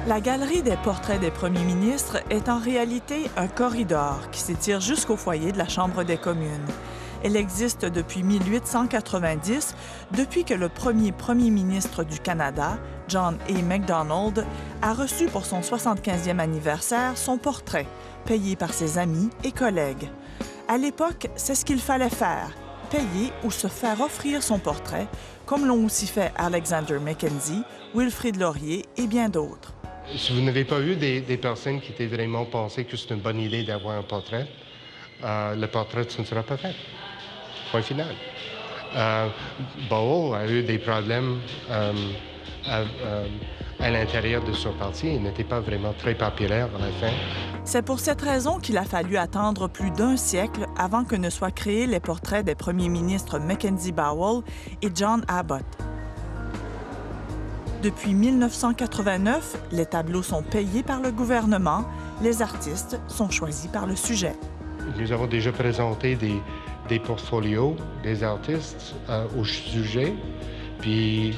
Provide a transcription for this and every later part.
La galerie des portraits des premiers ministres est en réalité un corridor qui s'étire jusqu'au foyer de la Chambre des communes. Elle existe depuis 1890, depuis que le premier ministre du Canada, John A. Macdonald, a reçu pour son 75e anniversaire son portrait, payé par ses amis et collègues. À l'époque, c'est ce qu'il fallait faire, payer ou se faire offrir son portrait, comme l'ont aussi fait Alexander Mackenzie, Wilfrid Laurier et bien d'autres. Si vous n'avez pas eu des personnes qui étaient vraiment pensées que c'est une bonne idée d'avoir un portrait, le portrait ne sera pas fait. Point final. Bowell a eu des problèmes à l'intérieur de son parti. Il n'était pas vraiment très populaire à la fin. C'est pour cette raison qu'il a fallu attendre plus d'un siècle avant que ne soient créés les portraits des premiers ministres Mackenzie Bowell et John Abbott. Depuis 1989, les tableaux sont payés par le gouvernement, les artistes sont choisis par le sujet. Nous avons déjà présenté des portfolios des artistes au sujet, puis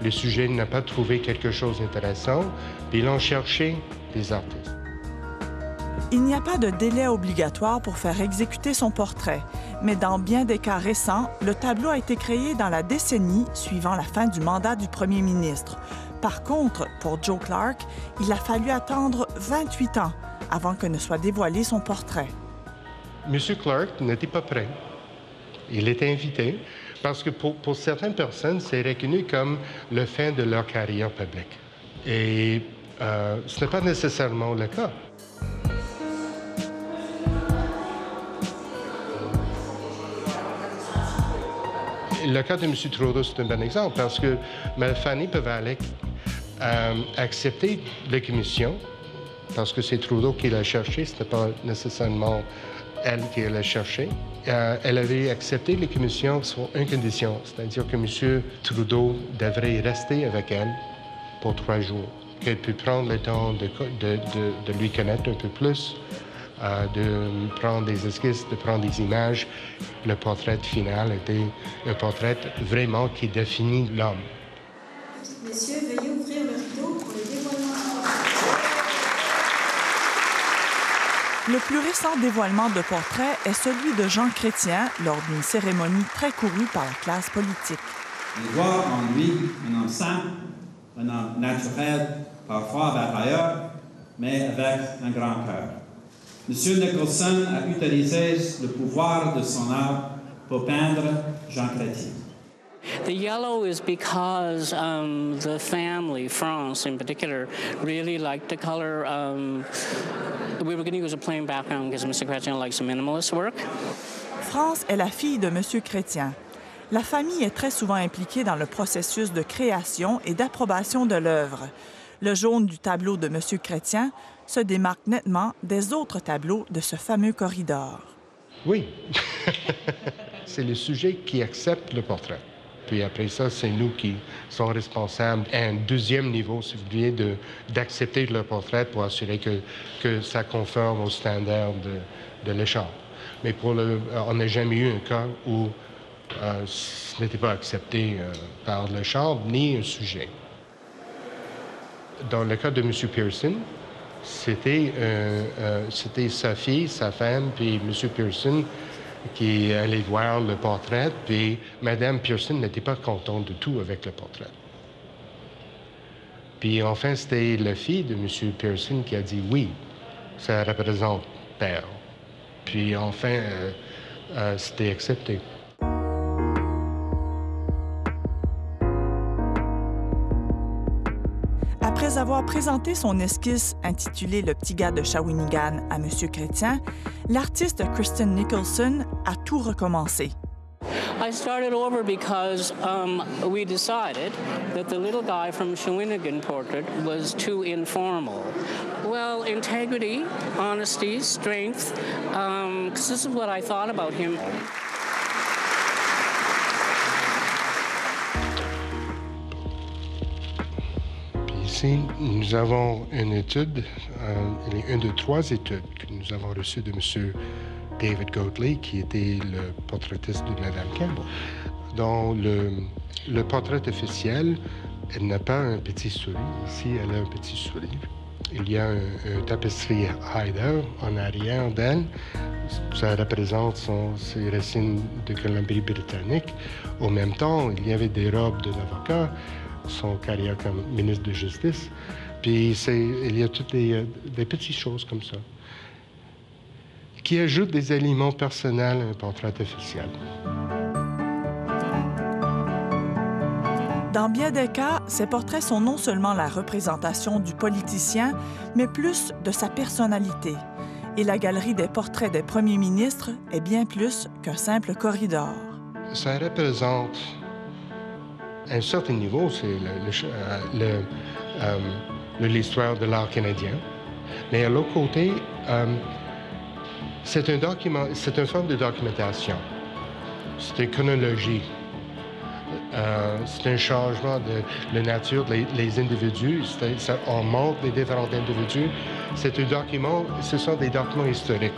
le sujet n'a pas trouvé quelque chose d'intéressant, puis ils ont cherché des artistes. Il n'y a pas de délai obligatoire pour faire exécuter son portrait, mais dans bien des cas récents, le tableau a été créé dans la décennie suivant la fin du mandat du premier ministre. Par contre, pour Joe Clark, il a fallu attendre 28 ans avant que ne soit dévoilé son portrait. M. Clark n'était pas prêt. Il était invité parce que pour certaines personnes, c'est reconnu comme le fin de leur carrière publique. Et ce n'est pas nécessairement le cas. Le cas de M. Trudeau, c'est un bon exemple parce que Fanny Pavalik a accepté la commission parce que c'est Trudeau qui l'a cherché, ce n'est pas nécessairement elle qui l'a cherché. Elle avait accepté les commissions sur une condition, c'est-à-dire que M. Trudeau devrait rester avec elle pour 3 jours, qu'elle puisse prendre le temps de lui connaître un peu plus, de prendre des esquisses, de prendre des images. Le portrait final était un portrait vraiment qui définit l'homme. Messieurs, veuillez ouvrir le rideau pour le dévoilement. Le plus récent dévoilement de portrait est celui de Jean Chrétien lors d'une cérémonie très courue par la classe politique. Il voit en lui un homme simple, un homme naturel, parfois batailleur, mais avec un grand cœur. M. Nicholson a utilisé le pouvoir de son art pour peindre Jean Chrétien. The yellow is because the family, France in particular, really liked the color. We were going to use a plain background because Mr. Chrétien likes some minimalist work. France est la fille de M. Chrétien. La famille est très souvent impliquée dans le processus de création et d'approbation de l'œuvre. Le jaune du tableau de M. Chrétien se démarque nettement des autres tableaux de ce fameux corridor. Oui, c'est le sujet qui accepte le portrait. Puis après ça, c'est nous qui sommes responsables à un deuxième niveau, si vous voulez, d'accepter le portrait pour assurer que ça conforme aux standards de l'écharpe. Mais on n'a jamais eu un cas où ce n'était pas accepté par l'écharpe ni un sujet. Dans le cas de M. Pearson, c'était sa fille, sa femme, puis M. Pearson qui allait voir le portrait, puis Mme Pearson n'était pas contente du tout avec le portrait. Puis enfin, c'était la fille de M. Pearson qui a dit oui, ça représente père. Puis enfin, c'était accepté. Après avoir présenté son esquisse intitulée « Le petit gars de Shawinigan » à M. Chrétien, l'artiste Kristen Nicholson a tout recommencé. I started over because we decided that the little guy from Shawinigan portrait was too informal. Well, integrity, honesty, strength, because this is what I thought about him. Ici, nous avons une étude, une de 3 études que nous avons reçues de M. David Goatley, qui était le portraitiste de Mme Campbell. Dans le portrait officiel Elle n'a pas un petit souris. Ici, elle a un petit souris. Il y a un tapisserie Haider en arrière d'elle. Ça représente ses racines de Colombie-Britannique. Au même temps, il y avait des robes de l'avocat, son carrière comme ministre de Justice. Puis il y a toutes des petites choses comme ça qui ajoutent des éléments personnels à un portrait officiel. Dans bien des cas, ces portraits sont non seulement la représentation du politicien, mais plus de sa personnalité. Et la galerie des portraits des premiers ministres est bien plus qu'un simple corridor. Ça représente, à un certain niveau, c'est l'histoire de l'art canadien. Mais à l'autre côté, c'est une forme de documentation. C'est une chronologie. C'est un changement de la nature des individus. On montre les différents individus. Ce sont des documents historiques.